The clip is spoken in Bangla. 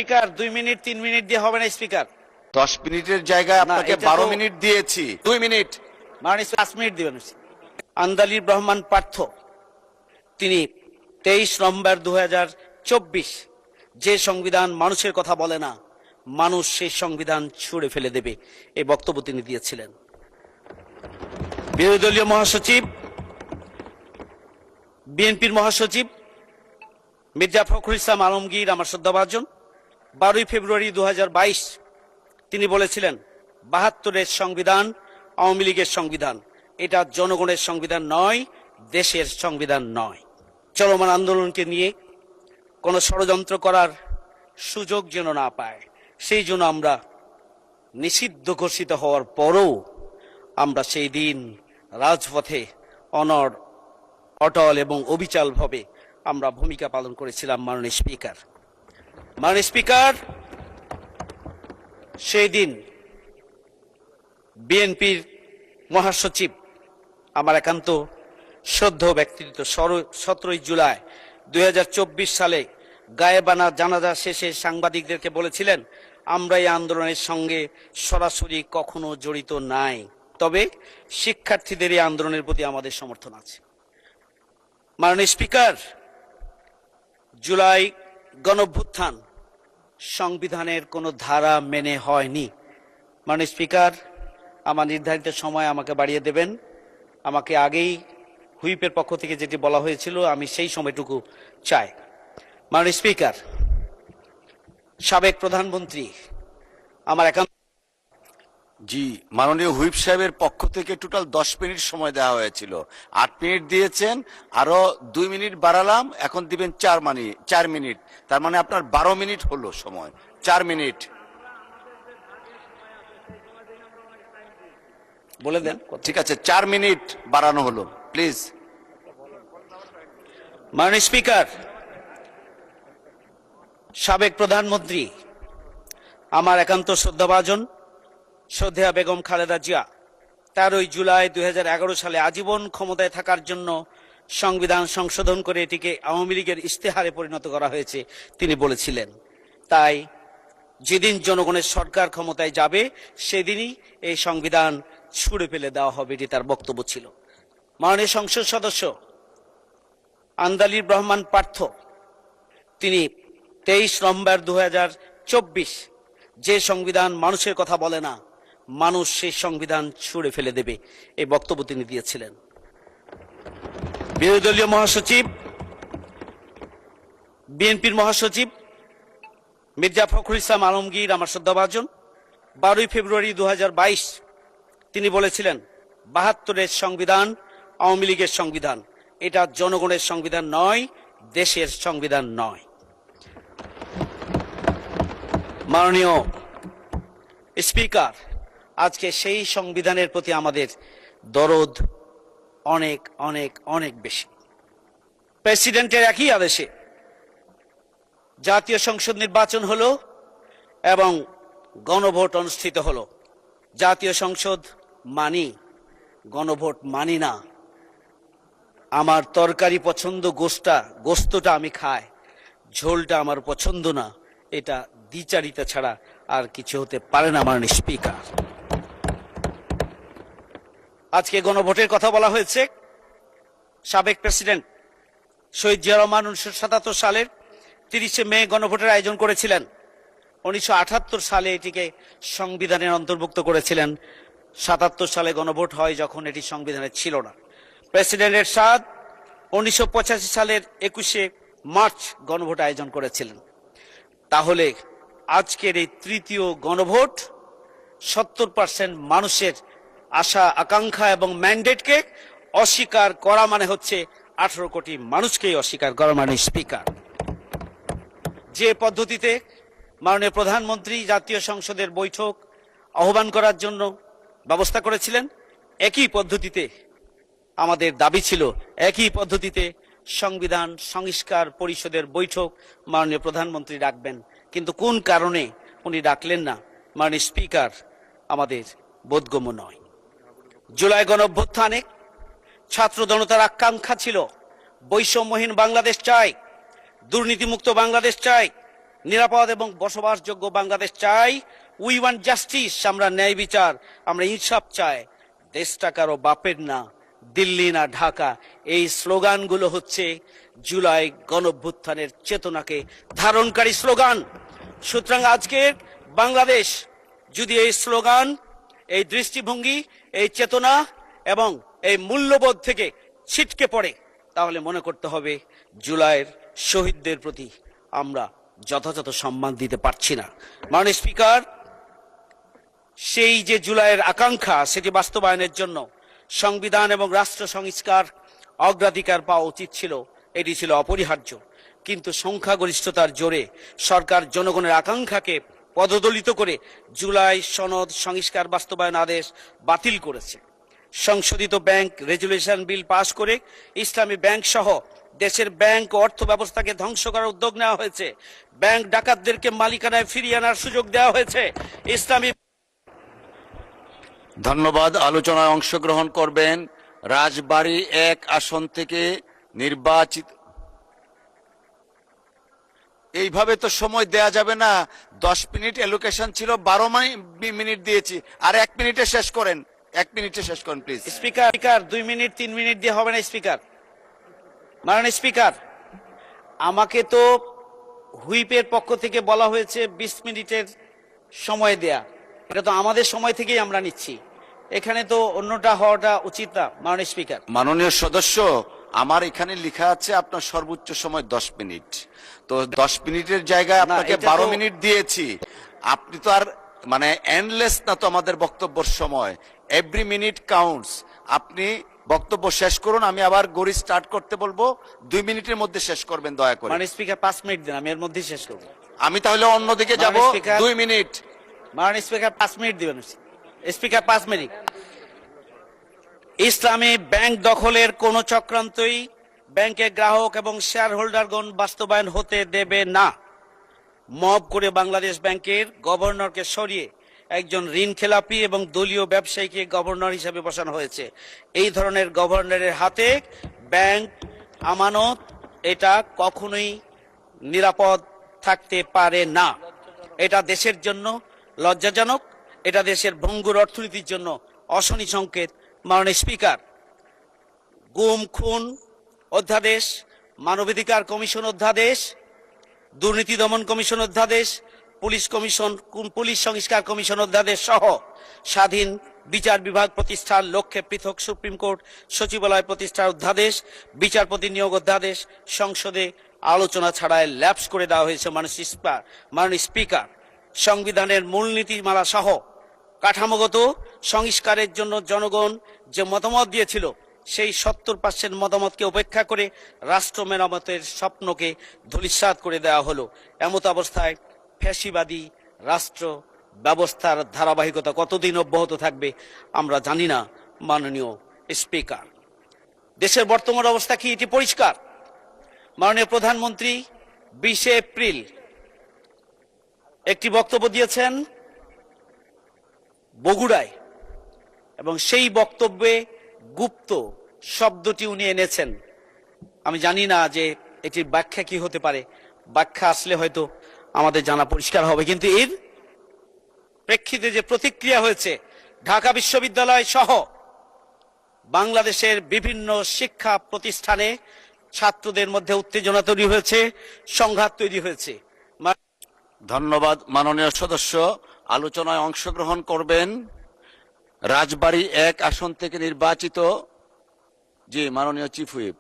স্পিকার 2 মিনিট 3 মিনিট দিয়ে হবে না স্পিকার। 10 মিনিটের জায়গায় আপনাকে এটা 12 তো- মিনিট দিয়েছি। 2 মিনিট। মাননীয় 5 মিনিট দিবেন। আন্দালিব রহমান পার্থ, তিনি 23 নভেম্বর 2024 যে সংবিধান মানুষের কথা বলে না, মানুষ সেই সংবিধান ছুঁড়ে ফেলে দেবে, এই বক্তব্য তিনি দিয়েছিলেন। বিরোধী দলীয় মহাসচিব, বিএনপির মহাসচিব মির্জা ফখরুল ইসলাম আলমগীর, আমার শ্রদ্ধাভাজন, 12 ফেব্রুয়ারি 2022 তিনি বলেছিলেন 72-এর সংবিধান আওয়ামী লীগের সংবিধান, এটা জনগণের সংবিধান নয়, দেশের সংবিধান নয়। চলমান আন্দোলনকে নিয়ে কোনো ষড়যন্ত্র করার সুযোগ যেন না পায়, সেই জন্য আমরা নিষিদ্ধ ঘোষিত হওয়ার পরও আমরা সেই দিন রাজপথে অনড়, অটল এবং অবিচলভাবে আমরা ভূমিকা পালন করেছিলাম। মাননীয় স্পিকার, সেই দিন বিএনপির মহাসচিব, আমার একান্ত শ্রদ্ধেয় ব্যক্তিত্ব, 17 জুলাই 2024 সালে গায়েবানা জানাজা শেষে সাংবাদিকদেরকে বলেছিলেন, আমরা এই আন্দোলনের সঙ্গে সরাসরি কখনো জড়িত নাই, তবে শিক্ষার্থীদের এই আন্দোলনের প্রতি আমাদের সমর্থন আছে। মাননীয় স্পিকার, জুলাই গণঅভ্যুত্থান সংবিধানের কোনো ধারা মেনে হয়নি। মাননীয় স্পিকার, আমার নির্ধারিত সময় আমাকে বাড়িয়ে দেবেন। আমাকে আগেই হুইপের পক্ষ থেকে যেটি বলা হয়েছিল, আমি সেই সময়টুকু চাই। মাননীয় স্পিকার, সাবেক প্রধানমন্ত্রী, আমার একান্ত জি, মাননীয় হুইপ সাহেবের পক্ষ থেকে টোটাল 10 মিনিট সময় দেওয়া হয়েছিল। 8 মিনিট দিয়েছেন, আরো 2 মিনিট বাড়ালাম, এখন দিবেন 4 মিনিট। তার মানে আপনার 12 মিনিট হলো সময়। 4 মিনিট বলে দেন। ঠিক আছে, 4 মিনিট বাড়ানো হলো, প্লিজ। মাননীয় স্পিকার, সাবেক প্রধানমন্ত্রী, আমার একান্ত শ্রদ্ধাভাজন শ্রদ্ধেয়া বেগম খালেদা জিয়া 13 জুলাই 2011 সালে আজীবন ক্ষমতায় থাকার জন্য সংবিধান সংশোধন করে এটিকে আওয়ামী লীগের ইশতেহারে পরিণত করা হয়েছে তিনি বলেছিলেন। তাই যেদিন জনগণের সরকার ক্ষমতায় যাবে সেদিনই এই সংবিধান ছুঁড়ে ফেলে দেওয়া হবে, এটি তার বক্তব্য ছিল। মাননীয় সংসদ সদস্য আন্দালিব রহমান পার্থ, তিনি 23 নভেম্বর 2024 যে সংবিধান মানুষের কথা বলে না, মানুষ সেই সংবিধান ছুঁড়ে ফেলে দেবে, এই বক্তব্য তিনি দিয়েছিলেন। বিরোধী দলীয় মহাসচিব, বিএনপির মহাসচিব মির্জা ফখরুল ইসলাম আলমগীর, আমার শ্রদ্ধাভাজন, 12 ফেব্রুয়ারি 2022 তিনি বলেছিলেন 72-এর সংবিধান আওয়ামী লীগের সংবিধান, এটা জনগণের সংবিধান নয়, দেশের সংবিধান নয়। মাননীয় স্পিকার, আজকে সেই সংবিধানের প্রতি আমাদের দরদ অনেক অনেক অনেক বেশি। প্রেসিডেন্টের একই আদেশে জাতীয় সংসদ নির্বাচন হলো এবং গণভোট অনুষ্ঠিত হলো। জাতীয় সংসদ মানি, গণভোট মানি না। আমার তরকারি পছন্দ, গোস্তটা আমি খাই, ঝোলটা আমার পছন্দ না, এটা দ্বিচারিতা ছাড়া আর কিছু হতে পারে না। মাননীয় স্পিকার, আজকে গণভোটের কথা বলা হয়েছে। সাবেক প্রেসিডেন্ট শহীদ জিয়া রহমান 1977 সালের 30 মে গণভোটের আয়োজন করেছিলেন। 1978 সালে এটিকে সংবিধানের অন্তর্ভুক্ত করেছিলেন। 77 সালে গণভোট হয় যখন এটি সংবিধানে ছিল না। প্রেসিডেন্ট এরশাদ 1985 সালের 21 মার্চ গণভোট আয়োজন করেছিলেন। তাহলে আজকের এই তৃতীয় গণভোট 70% মানুষের আশা আকাঙ্ক্ষা এবং ম্যান্ডেটকে অস্বীকার করা মানে হচ্ছে 18 কোটি মানুষকেই অস্বীকার করা। মাননীয় স্পিকার, যে পদ্ধতিতে মাননীয় প্রধানমন্ত্রী জাতীয় সংসদের বৈঠক আহ্বান করার জন্য ব্যবস্থা করেছিলেন, একই পদ্ধতিতে আমাদের দাবি ছিল, একই পদ্ধতিতে সংবিধান সংস্কার পরিষদের বৈঠক মাননীয় প্রধানমন্ত্রী ডাকবেন, কিন্তু কোন কারণে উনি ডাকলেন না, মাননীয় স্পিকার, আমাদের বোধগম্য নয়। জুলাই গণঅভ্যুত্থানে ছাত্র জনতার আকাঙ্ক্ষা ছিল বৈষম্যহীন বাংলাদেশ চাই, দুর্নীতিমুক্ত বাংলাদেশ চাই, নিরাপদ এবং বসবাসযোগ্য বাংলাদেশ চাই। উই ওয়ান্ট জাস্টিস, আমরা ন্যায় বিচার, আমরা ইনসাফ চাই। দেশটা কারো বাপের না, দিল্লি না ঢাকা। এই স্লোগানগুলো হচ্ছে জুলাই গণঅভ্যুত্থানের চেতনাকে ধারণকারী স্লোগান। সুতরাং আজকের বাংলাদেশ যদি এই স্লোগান, এই দৃষ্টিভঙ্গি, এই চেতনা এবং এই মূল্যবোধ থেকে ছিটকে পড়ে, তাহলে মনে করতে হবে জুলাইয়ের শহীদদের প্রতি আমরা যথাযথ সম্মান দিতে পারছি না। মাননীয় স্পিকার, সেই যে জুলাইয়ের আকাঙ্ক্ষা, সেটি বাস্তবায়নের জন্য সংবিধান এবং রাষ্ট্র সংস্কার অগ্রাধিকার পাওয়া উচিত ছিল, এটি ছিল অপরিহার্য। কিন্তু সংখ্যাগরিষ্ঠতার জোরে সরকার জনগণের আকাঙ্ক্ষাকে পদদলিত করে জুলাই সনদ সংস্কার বাস্তবায়ন আদেশ বাতিল করেছে। সংশোধিত ব্যাংক রেজুলেশন বিল পাশ করে ইসলামী ব্যাংক সহ দেশের ব্যাংক ও অর্থ ব্যবস্থাকে ধ্বংস করার উদ্যোগ নেওয়া হয়েছে। ব্যাংক ডাকাতদেরকে মালিকানায় ফিরিয়ে আনার সুযোগ দেওয়া হয়েছে। ইসলামী ধন্যবাদ। আলোচনায় অংশগ্রহণ করবেন রাজবাড়ী 1 আসন থেকে নির্বাচিত। এইভাবে তো সময় দেয়া যাবে না। 10 মিনিট অ্যালোকেশন ছিল, 12 মিনিট দিয়েছি, আর 1 মিনিটে শেষ করেন। 1 মিনিটে শেষ করেন প্লিজ। স্পিকার 2 মিনিট 3 মিনিট দিয়ে হবে না। স্পিকার, মাননীয় স্পিকার, আমাকে তো হুইপের পক্ষ থেকে বলা হয়েছে 20 মিনিটের সময় দেয়া। এটা তো আমাদের সময় থেকেই আমরা নিচ্ছি, এখানে তো অন্যটা হওয়াটা উচিত না। মাননীয় স্পিকার, মাননীয় সদস্য, আমার এখানে লেখা আছে আপনার সর্বোচ্চ সময় 10 মিনিট। তো 10 মিনিটের জায়গায় আপনাকে এটা তো- 12 মিনিট দিয়েছি। আপনি তো আর মানে এন্ডলেস না তো আমাদের বক্তব্যের সময়। Every minute counts. আপনি বক্তব্য শেষ করুন, আমি আবার গড়ি স্টার্ট করতে বলবো। 2 মিনিটের মধ্যে শেষ করবেন দয়া করে। মাননীয় স্পিকার 5 মিনিট দেন, আমি এর মধ্যেই শেষ করবো। আমি তাহলে অন্যদিকে যাব। মাননীয় স্পিকার। 2 মিনিট। মাননীয় স্পিকার 5 মিনিট দিবেন। Speaker 5 minute. ইসলামী ব্যাংক দখলের কোন চক্রান্তই ব্যাংকের গ্রাহক এবং শেয়ার হোল্ডারগণ বাস্তবায়ন হতে দেবে না। মব করে বাংলাদেশ ব্যাংকের গভর্নরকে সরিয়ে একজন ঋণ খেলাপি এবং দলীয় ব্যবসায়ীকে গভর্নর হিসেবে বসানো হয়েছে। এই ধরনের গভর্নরের হাতে ব্যাংক আমানত, এটা কখনোই নিরাপদ থাকতে পারে না। এটা দেশের জন্য লজ্জাজনক, এটা দেশের ভঙ্গুর অর্থনীতির জন্য অশনি সংকেত। মাননীয় স্পিকার, গুম খুন অধ্যাদেশ, মানবাধিকার কমিশন অধ্যাদেশ, দুর্নীতি দমন কমিশন অধ্যাদেশ, পুলিশ সংস্কার কমিশন অধ্যাদেশ সহ স্বাধীন বিচার বিভাগ প্রতিষ্ঠার লক্ষ্যে পৃথক সুপ্রিম কোর্ট সচিবালয় প্রতিষ্ঠার অধ্যাদেশ, বিচারপতি নিয়োগ অধ্যাদেশ সংসদে আলোচনা ছাড়াই ল্যাপস করে দেওয়া হয়েছে। মাননীয় স্পিকার, সংবিধানের মূলনীতিমালা সহ কাঠামোগত সংস্কারের জন্য জনগণ যে মতামত দিয়েছিল, সেই 70% মতামতকে উপেক্ষা করে রাষ্ট্র মেরামতের স্বপ্নকে ধূলিসাৎ করে দেওয়া হলো। এমত অবস্থায় ফ্যাসিবাদী রাষ্ট্র ব্যবস্থার ধারাবাহিকতা কতদিন অব্যাহত থাকবে আমরা জানি না। মাননীয় স্পিকার, দেশের বর্তমান অবস্থা কি, এটি পরিষ্কার। মাননীয় প্রধানমন্ত্রী 20 এপ্রিল একটি বক্তব্য দিয়েছেন বগুড়ায়, এবং সেই বক্তব্যে গুপ্ত শব্দটি উনি এনেছেন। আমি জানি না যে এটির ব্যাখ্যা কি হতে পারে, ব্যাখ্যা আসলে হয়তো আমাদের জানা পরিষ্কার হবে। কিন্তু এর প্রেক্ষিতে যে প্রতিক্রিয়া হয়েছে, ঢাকা বিশ্ববিদ্যালয় সহ বাংলাদেশের বিভিন্ন শিক্ষা প্রতিষ্ঠানে ছাত্রদের মধ্যে উত্তেজনা তৈরি হয়েছে, সংঘাত তৈরি হয়েছে। ধন্যবাদ। মাননীয় সদস্য, আলোচনায় অংশগ্রহণ করবেন রাজবাড়ী 1 আসন থেকে নির্বাচিত। জি, মাননীয় চিফ হুইপ।